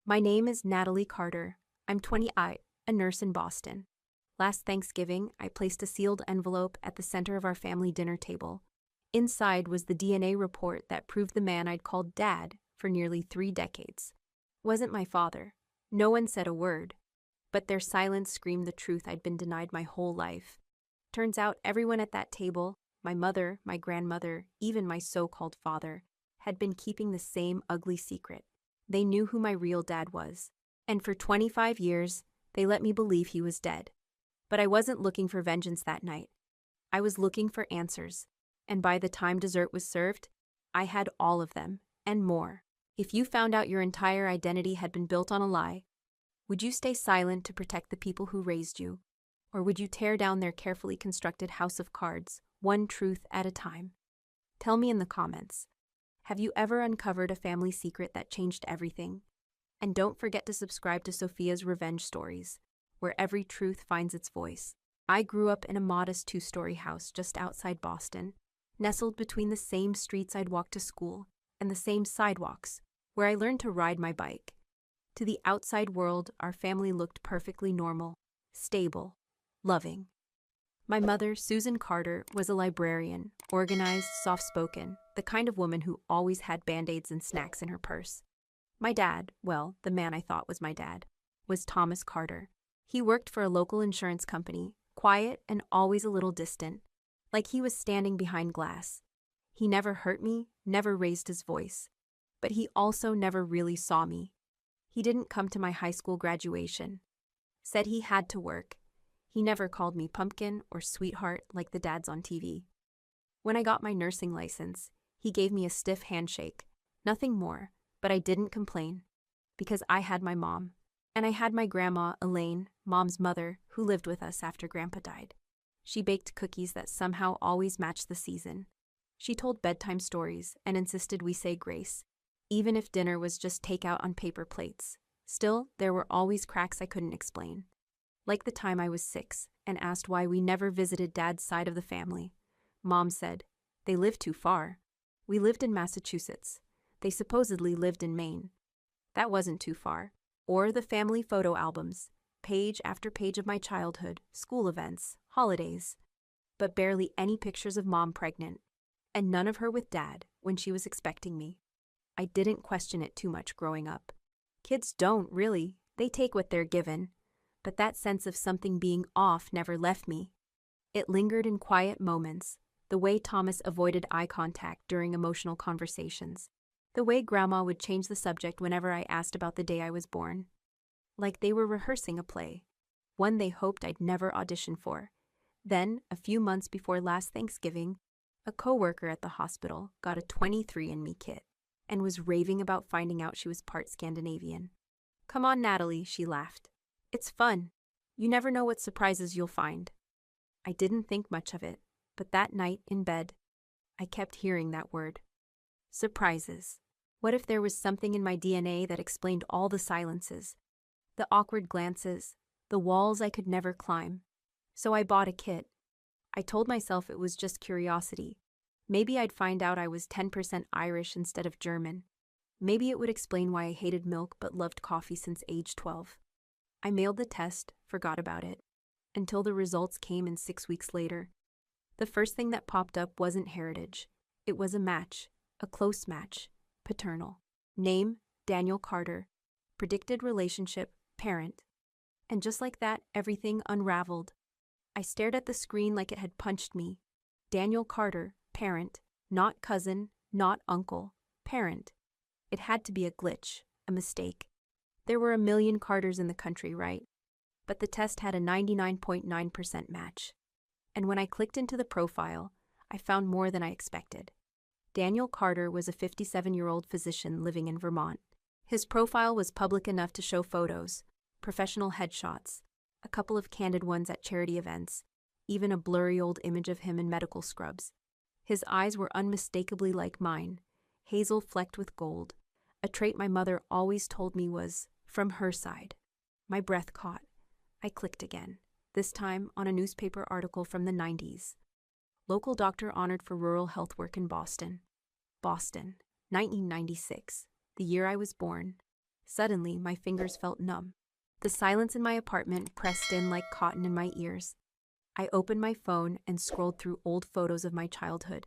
My name is Natalie Carter. I'm 28, a nurse in Boston. Last Thanksgiving, I placed a sealed envelope at the center of our family dinner table. Inside was the DNA report that proved the man I'd called Dad for nearly 3 decades wasn't my father. No one said a word, but their silence screamed the truth I'd been denied my whole life. Turns out everyone at that table, my mother, my grandmother, even my so-called father, had been keeping the same ugly secret. They knew who my real dad was, and for 25 years, they let me believe he was dead. But I wasn't looking for vengeance that night. I was looking for answers, and by the time dessert was served, I had all of them, and more. If you found out your entire identity had been built on a lie, would you stay silent to protect the people who raised you? Or would you tear down their carefully constructed house of cards, one truth at a time? Tell me in the comments. Have you ever uncovered a family secret that changed everything? And don't forget to subscribe to Sophia's Revenge Stories, where every truth finds its voice. I grew up in a modest 2-story house just outside Boston, nestled between the same streets I'd walked to school and the same sidewalks where I learned to ride my bike. To the outside world, our family looked perfectly normal, stable, loving. My mother, Susan Carter, was a librarian, organized, soft-spoken, the kind of woman who always had Band-Aids and snacks in her purse. My dad, well, the man I thought was my dad, was Thomas Carter. He worked for a local insurance company, quiet and always a little distant, like he was standing behind glass. He never hurt me, never raised his voice, but he also never really saw me. He didn't come to my high school graduation. Said he had to work. He never called me pumpkin or sweetheart like the dads on TV. When I got my nursing license, he gave me a stiff handshake. Nothing more, but I didn't complain, because I had my mom. And I had my grandma, Elaine, Mom's mother, who lived with us after Grandpa died. She baked cookies that somehow always matched the season. She told bedtime stories and insisted we say grace, even if dinner was just takeout on paper plates. Still, there were always cracks I couldn't explain. Like the time I was 6 and asked why we never visited Dad's side of the family. Mom said, "They live too far. We lived in Massachusetts. They supposedly lived in Maine. That wasn't too far." Or the family photo albums, page after page of my childhood, school events, holidays, but barely any pictures of Mom pregnant, and none of her with Dad when she was expecting me. I didn't question it too much growing up. Kids don't, really. They take what they're given. But that sense of something being off never left me. It lingered in quiet moments, the way Thomas avoided eye contact during emotional conversations. The way Grandma would change the subject whenever I asked about the day I was born. Like they were rehearsing a play, one they hoped I'd never audition for. Then, a few months before last Thanksgiving, a coworker at the hospital got a 23andMe kit and was raving about finding out she was part Scandinavian. "Come on, Natalie," she laughed. "It's fun. You never know what surprises you'll find." I didn't think much of it, but that night in bed, I kept hearing that word. Surprises. What if there was something in my DNA that explained all the silences, the awkward glances, the walls I could never climb? So I bought a kit. I told myself it was just curiosity. Maybe I'd find out I was 10% Irish instead of German. Maybe it would explain why I hated milk but loved coffee since age 12. I mailed the test, forgot about it, until the results came in 6 weeks later. The first thing that popped up wasn't heritage. It was a match, a close match. Paternal. Name, Daniel Carter. Predicted relationship, parent. And just like that, everything unraveled. I stared at the screen like it had punched me. Daniel Carter, parent. Not cousin, not uncle. Parent. It had to be a glitch, a mistake. There were a million Carters in the country, right? But the test had a 99.9% match. And when I clicked into the profile, I found more than I expected. Daniel Carter was a 57-year-old physician living in Vermont. His profile was public enough to show photos, professional headshots, a couple of candid ones at charity events, even a blurry old image of him in medical scrubs. His eyes were unmistakably like mine, hazel flecked with gold, a trait my mother always told me was from her side. My breath caught. I clicked again, this time on a newspaper article from the 90s. Local doctor honored for rural health work in Boston. Boston, 1996, the year I was born. Suddenly, my fingers felt numb. The silence in my apartment pressed in like cotton in my ears. I opened my phone and scrolled through old photos of my childhood.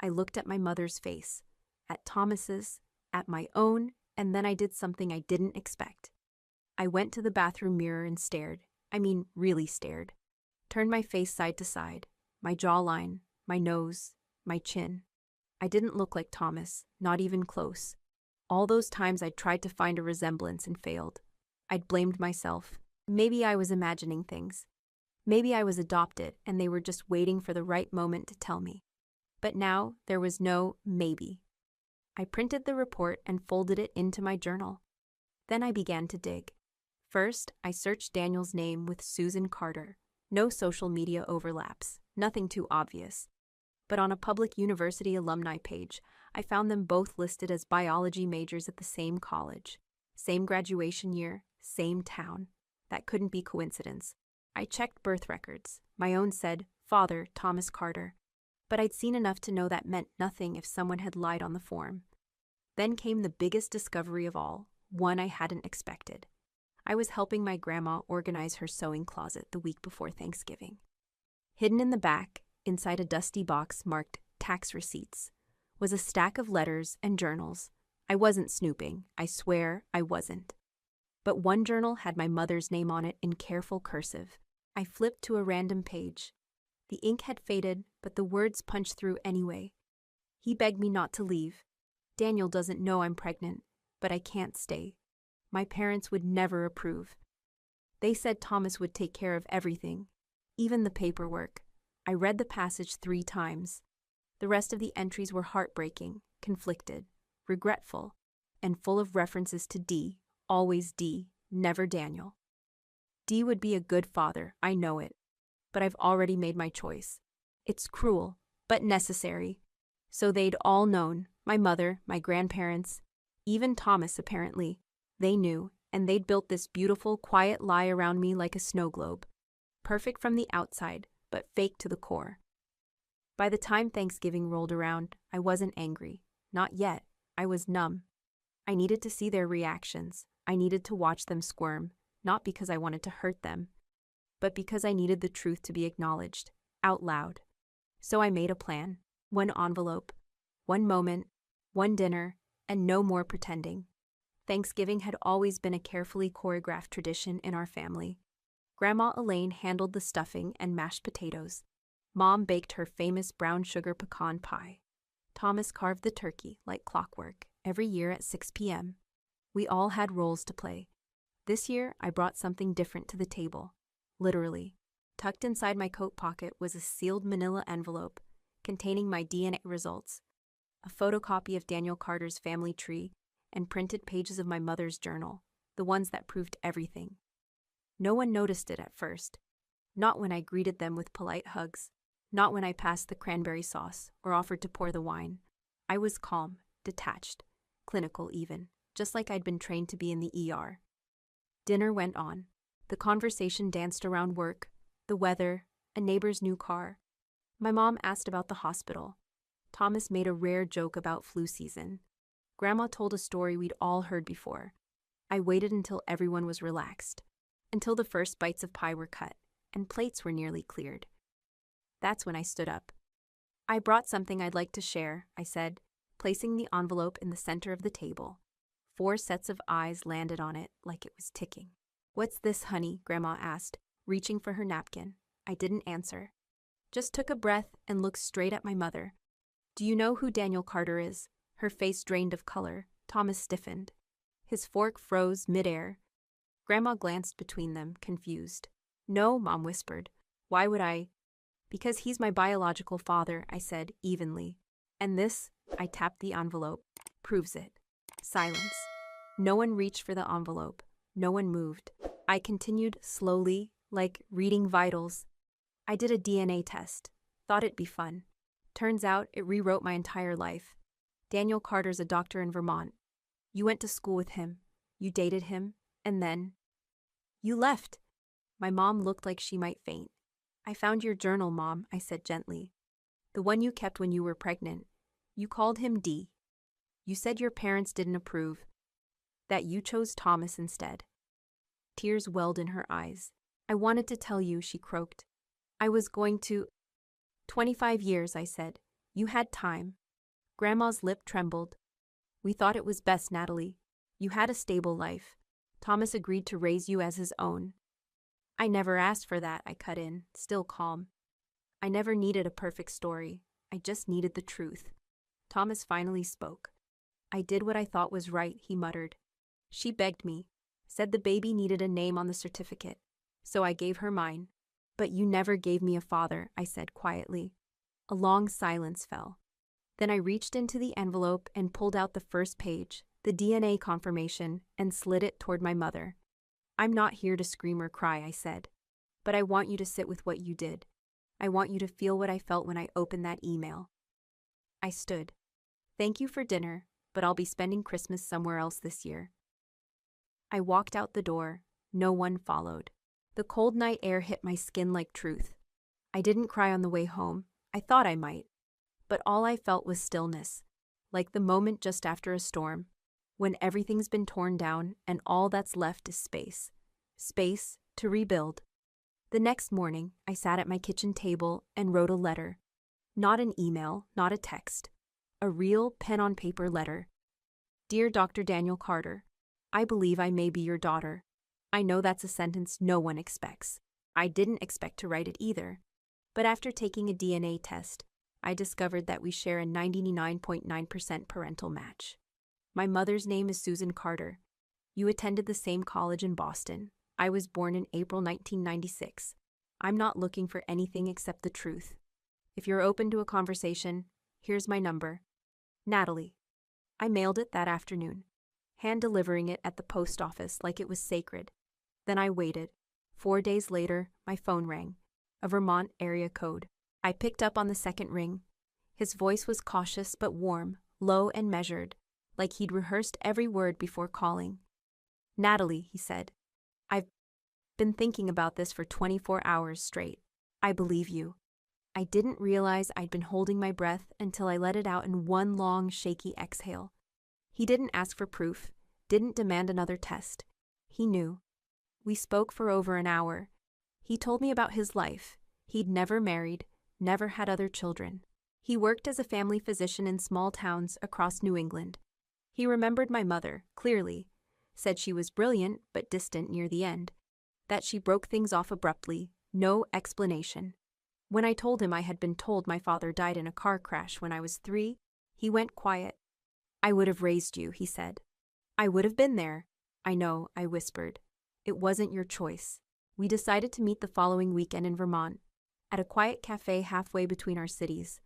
I looked at my mother's face, at Thomas's, at my own, and then I did something I didn't expect. I went to the bathroom mirror and stared. I mean, really stared. Turned my face side to side, my jawline, my nose, my chin. I didn't look like Thomas, not even close. All those times I'd tried to find a resemblance and failed. I'd blamed myself. Maybe I was imagining things. Maybe I was adopted and they were just waiting for the right moment to tell me. But now there was no maybe. I printed the report and folded it into my journal. Then I began to dig. First, I searched Daniel's name with Susan Carter. No social media overlaps, nothing too obvious. But on a public university alumni page, I found them both listed as biology majors at the same college. Same graduation year, same town. That couldn't be coincidence. I checked birth records. My own said, Father, Thomas Carter. But I'd seen enough to know that meant nothing if someone had lied on the form. Then came the biggest discovery of all, one I hadn't expected. I was helping my grandma organize her sewing closet the week before Thanksgiving. Hidden in the back, inside a dusty box marked tax receipts, was a stack of letters and journals. I wasn't snooping, I swear I wasn't. But one journal had my mother's name on it in careful cursive. I flipped to a random page. The ink had faded, but the words punched through anyway. He begged me not to leave. Daniel doesn't know I'm pregnant, but I can't stay. My parents would never approve. They said Thomas would take care of everything, even the paperwork. I read the passage 3 times. The rest of the entries were heartbreaking, conflicted, regretful, and full of references to D, always D, never Daniel. D would be a good father, I know it, but I've already made my choice. It's cruel, but necessary. So they'd all known, my mother, my grandparents, even Thomas apparently. They knew, and they'd built this beautiful, quiet lie around me like a snow globe. Perfect from the outside, but fake to the core. By the time Thanksgiving rolled around, I wasn't angry. Not yet. I was numb. I needed to see their reactions. I needed to watch them squirm, not because I wanted to hurt them, but because I needed the truth to be acknowledged, out loud. So I made a plan. 1 envelope, 1 moment, 1 dinner, and no more pretending. Thanksgiving had always been a carefully choreographed tradition in our family. Grandma Elaine handled the stuffing and mashed potatoes. Mom baked her famous brown sugar pecan pie. Thomas carved the turkey like clockwork every year at 6 p.m. We all had roles to play. This year, I brought something different to the table. Literally. Tucked inside my coat pocket was a sealed manila envelope containing my DNA results, a photocopy of Daniel Carter's family tree, and printed pages of my mother's journal, the ones that proved everything. No one noticed it at first. Not when I greeted them with polite hugs. Not when I passed the cranberry sauce or offered to pour the wine. I was calm, detached, clinical even, just like I'd been trained to be in the ER. Dinner went on. The conversation danced around work, the weather, a neighbor's new car. My mom asked about the hospital. Thomas made a rare joke about flu season. Grandma told a story we'd all heard before. I waited until everyone was relaxed, until the first bites of pie were cut, and plates were nearly cleared. That's when I stood up. I brought something I'd like to share, I said, placing the envelope in the center of the table. 4 sets of eyes landed on it like it was ticking. What's this, honey? Grandma asked, reaching for her napkin. I didn't answer. Just took a breath and looked straight at my mother. Do you know who Daniel Carter is? Her face drained of color. Thomas stiffened. His fork froze midair. Grandma glanced between them, confused. No, Mom whispered. Why would I? Because he's my biological father, I said evenly. And this, I tapped the envelope, proves it. Silence. No one reached for the envelope. No one moved. I continued slowly, like reading vitals. I did a DNA test. Thought it'd be fun. Turns out it rewrote my entire life. Daniel Carter's a doctor in Vermont. You went to school with him. You dated him. And then you left. My mom looked like she might faint. I found your journal, Mom, I said gently. The one you kept when you were pregnant. You called him D. You said your parents didn't approve. That you chose Thomas instead. Tears welled in her eyes. I wanted to tell you, she croaked. I was going to. 25 years, I said. You had time. Grandma's lip trembled. We thought it was best, Natalie. You had a stable life. Thomas agreed to raise you as his own. I never asked for that, I cut in, still calm. I never needed a perfect story. I just needed the truth. Thomas finally spoke. I did what I thought was right, he muttered. She begged me, said the baby needed a name on the certificate, so I gave her mine. But you never gave me a father, I said quietly. A long silence fell. Then I reached into the envelope and pulled out the first page, the DNA confirmation, and slid it toward my mother. I'm not here to scream or cry, I said. But I want you to sit with what you did. I want you to feel what I felt when I opened that email. I stood. Thank you for dinner, but I'll be spending Christmas somewhere else this year. I walked out the door. No one followed. The cold night air hit my skin like truth. I didn't cry on the way home. I thought I might. But all I felt was stillness, like the moment just after a storm, when everything's been torn down and all that's left is space. Space to rebuild. The next morning, I sat at my kitchen table and wrote a letter. Not an email, not a text. A real pen-on-paper letter. Dear Dr. Daniel Carter, I believe I may be your daughter. I know that's a sentence no one expects. I didn't expect to write it either. But after taking a DNA test, I discovered that we share a 99.9% parental match. My mother's name is Susan Carter. You attended the same college in Boston. I was born in April 1996. I'm not looking for anything except the truth. If you're open to a conversation, here's my number. Natalie. I mailed it that afternoon, hand-delivering it at the post office like it was sacred. Then I waited. 4 days later, my phone rang. A Vermont area code. I picked up on the second ring. His voice was cautious but warm, low and measured, like he'd rehearsed every word before calling. Natalie, he said. I've been thinking about this for 24 hours straight. I believe you. I didn't realize I'd been holding my breath until I let it out in one long, shaky exhale. He didn't ask for proof, didn't demand another test. He knew. We spoke for over an hour. He told me about his life. He'd never married, never had other children. He worked as a family physician in small towns across New England. He remembered my mother, clearly, said she was brilliant but distant near the end, that she broke things off abruptly, no explanation. When I told him I had been told my father died in a car crash when I was 3, he went quiet. I would have raised you, he said. I would have been there. I know, I whispered. It wasn't your choice. We decided to meet the following weekend in Vermont, at a quiet cafe halfway between our cities.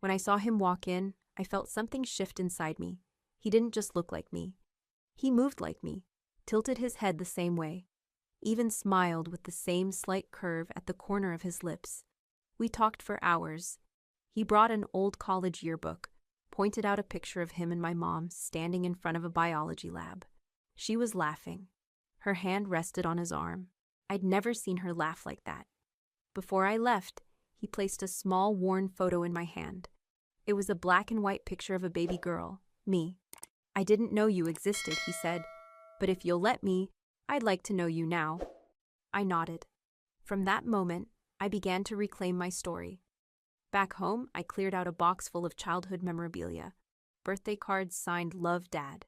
When I saw him walk in, I felt something shift inside me. He didn't just look like me. He moved like me, tilted his head the same way, even smiled with the same slight curve at the corner of his lips. We talked for hours. He brought an old college yearbook, pointed out a picture of him and my mom standing in front of a biology lab. She was laughing. Her hand rested on his arm. I'd never seen her laugh like that. Before I left, he placed a small, worn photo in my hand. It was a black and white picture of a baby girl, me. I didn't know you existed, he said, but if you'll let me, I'd like to know you now. I nodded. From that moment, I began to reclaim my story. Back home, I cleared out a box full of childhood memorabilia, birthday cards signed Love, Dad,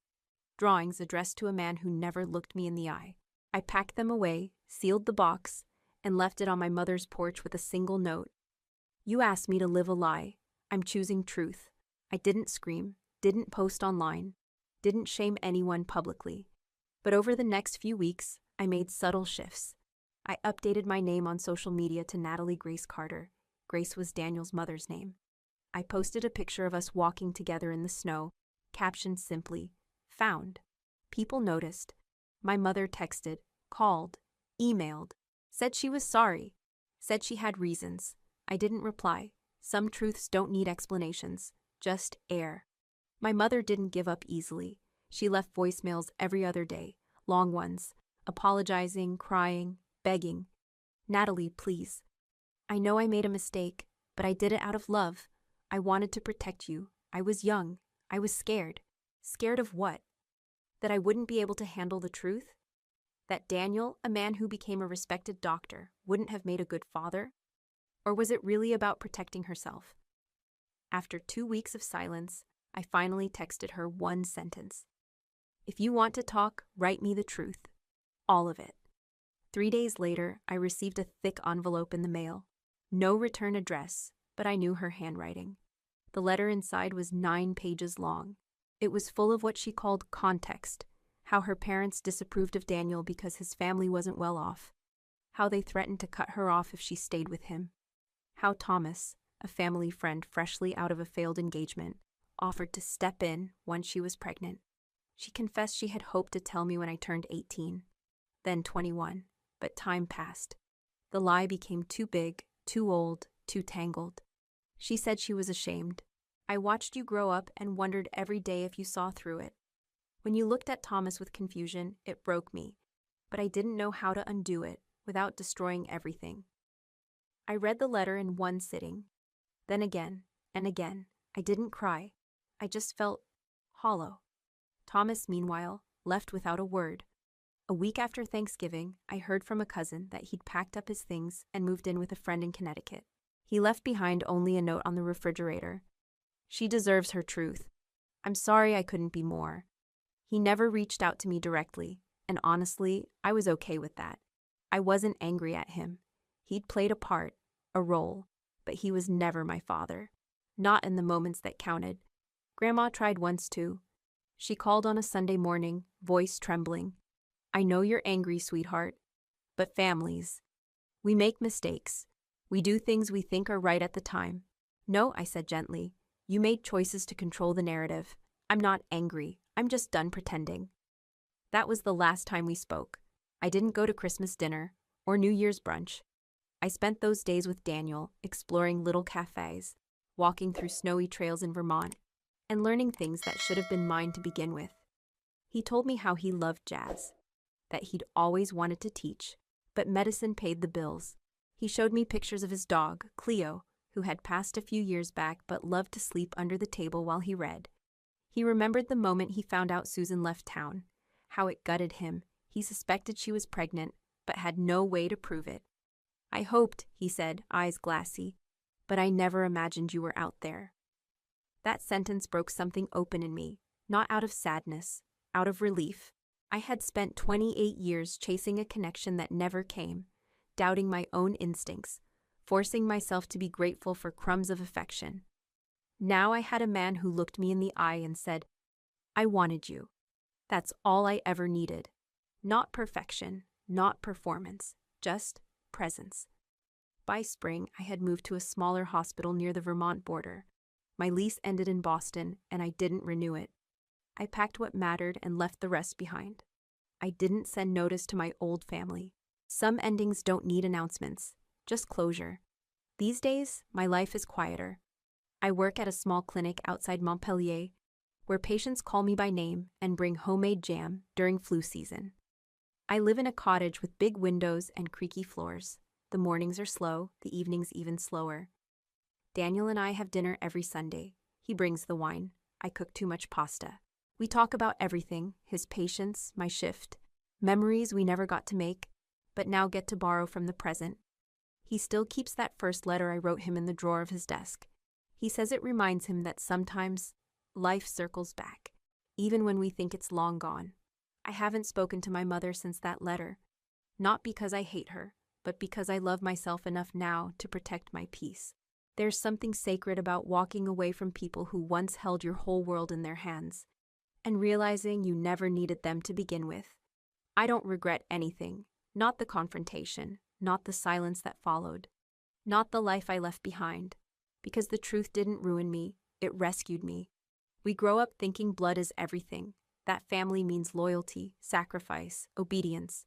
drawings addressed to a man who never looked me in the eye. I packed them away, sealed the box, and left it on my mother's porch with a single note. You asked me to live a lie. I'm choosing truth. I didn't scream, didn't post online, didn't shame anyone publicly. But over the next few weeks, I made subtle shifts. I updated my name on social media to Natalie Grace Carter. Grace was Daniel's mother's name. I posted a picture of us walking together in the snow, captioned simply, "Found." People noticed. My mother texted, called, emailed, said she was sorry, said she had reasons. I didn't reply. Some truths don't need explanations, just air. My mother didn't give up easily. She left voicemails every other day, long ones, apologizing, crying, begging. Natalie, please. I know I made a mistake, but I did it out of love. I wanted to protect you. I was young. I was scared. Scared of what? That I wouldn't be able to handle the truth? That Daniel, a man who became a respected doctor, wouldn't have made a good father? Or was it really about protecting herself? After 2 weeks of silence, I finally texted her one sentence. If you want to talk, write me the truth. All of it. 3 days later, I received a thick envelope in the mail. No return address, but I knew her handwriting. The letter inside was 9 pages long. It was full of what she called context, how her parents disapproved of Daniel because his family wasn't well off, how they threatened to cut her off if she stayed with him, how Thomas, a family friend freshly out of a failed engagement, offered to step in once she was pregnant. She confessed she had hoped to tell me when I turned 18, then 21, but time passed. The lie became too big, too old, too tangled. She said she was ashamed. I watched you grow up and wondered every day if you saw through it. When you looked at Thomas with confusion, it broke me, but I didn't know how to undo it without destroying everything. I read the letter in one sitting. Then again, and again. I didn't cry. I just felt hollow. Thomas, meanwhile, left without a word. A week after Thanksgiving, I heard from a cousin that he'd packed up his things and moved in with a friend in Connecticut. He left behind only a note on the refrigerator. She deserves her truth. I'm sorry I couldn't be more. He never reached out to me directly, and honestly, I was okay with that. I wasn't angry at him. He'd played a part, a role, but he was never my father. Not in the moments that counted. Grandma tried once too. She called on a Sunday morning, voice trembling. I know you're angry, sweetheart, but families. We make mistakes. We do things we think are right at the time. No, I said gently. You made choices to control the narrative. I'm not angry. I'm just done pretending. That was the last time we spoke. I didn't go to Christmas dinner or New Year's brunch. I spent those days with Daniel, exploring little cafes, walking through snowy trails in Vermont, and learning things that should have been mine to begin with. He told me how he loved jazz, that he'd always wanted to teach, but medicine paid the bills. He showed me pictures of his dog, Cleo, who had passed a few years back but loved to sleep under the table while he read. He remembered the moment he found out Susan left town, how it gutted him. He suspected she was pregnant, but had no way to prove it. I hoped, he said, eyes glassy, but I never imagined you were out there. That sentence broke something open in me, not out of sadness, out of relief. I had spent 28 years chasing a connection that never came, doubting my own instincts, forcing myself to be grateful for crumbs of affection. Now I had a man who looked me in the eye and said, I wanted you. That's all I ever needed. Not perfection, not performance, just presence. By spring, I had moved to a smaller hospital near the Vermont border. My lease ended in Boston, and I didn't renew it. I packed what mattered and left the rest behind. I didn't send notice to my old family. Some endings don't need announcements, just closure. These days, my life is quieter. I work at a small clinic outside Montpellier, where patients call me by name and bring homemade jam during flu season. I live in a cottage with big windows and creaky floors. The mornings are slow, the evenings even slower. Daniel and I have dinner every Sunday. He brings the wine. I cook too much pasta. We talk about everything, his patients, my shift, memories we never got to make, but now get to borrow from the present. He still keeps that first letter I wrote him in the drawer of his desk. He says it reminds him that sometimes life circles back, even when we think it's long gone. I haven't spoken to my mother since that letter, not because I hate her, but because I love myself enough now to protect my peace. There's something sacred about walking away from people who once held your whole world in their hands, and realizing you never needed them to begin with. I don't regret anything, not the confrontation, not the silence that followed, not the life I left behind, because the truth didn't ruin me, it rescued me. We grow up thinking blood is everything, that family means loyalty, sacrifice, obedience.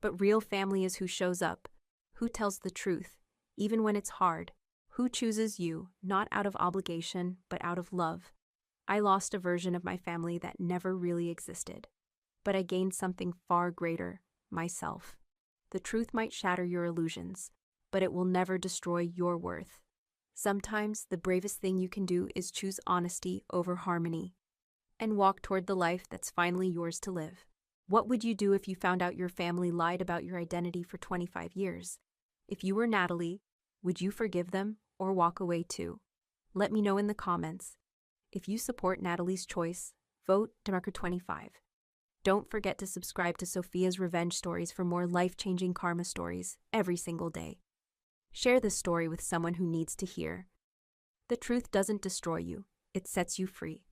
But real family is who shows up, who tells the truth, even when it's hard, who chooses you, not out of obligation, but out of love. I lost a version of my family that never really existed, but I gained something far greater, myself. The truth might shatter your illusions, but it will never destroy your worth. Sometimes the bravest thing you can do is choose honesty over harmony. and walk toward the life that's finally yours to live. What would you do if you found out your family lied about your identity for 25 years? If you were Natalie, would you forgive them or walk away too? Let me know in the comments. If you support Natalie's choice, vote Democrat 25. Don't forget to subscribe to Sophia's Revenge Stories for more life-changing karma stories every single day. Share this story with someone who needs to hear. The truth doesn't destroy you, it sets you free.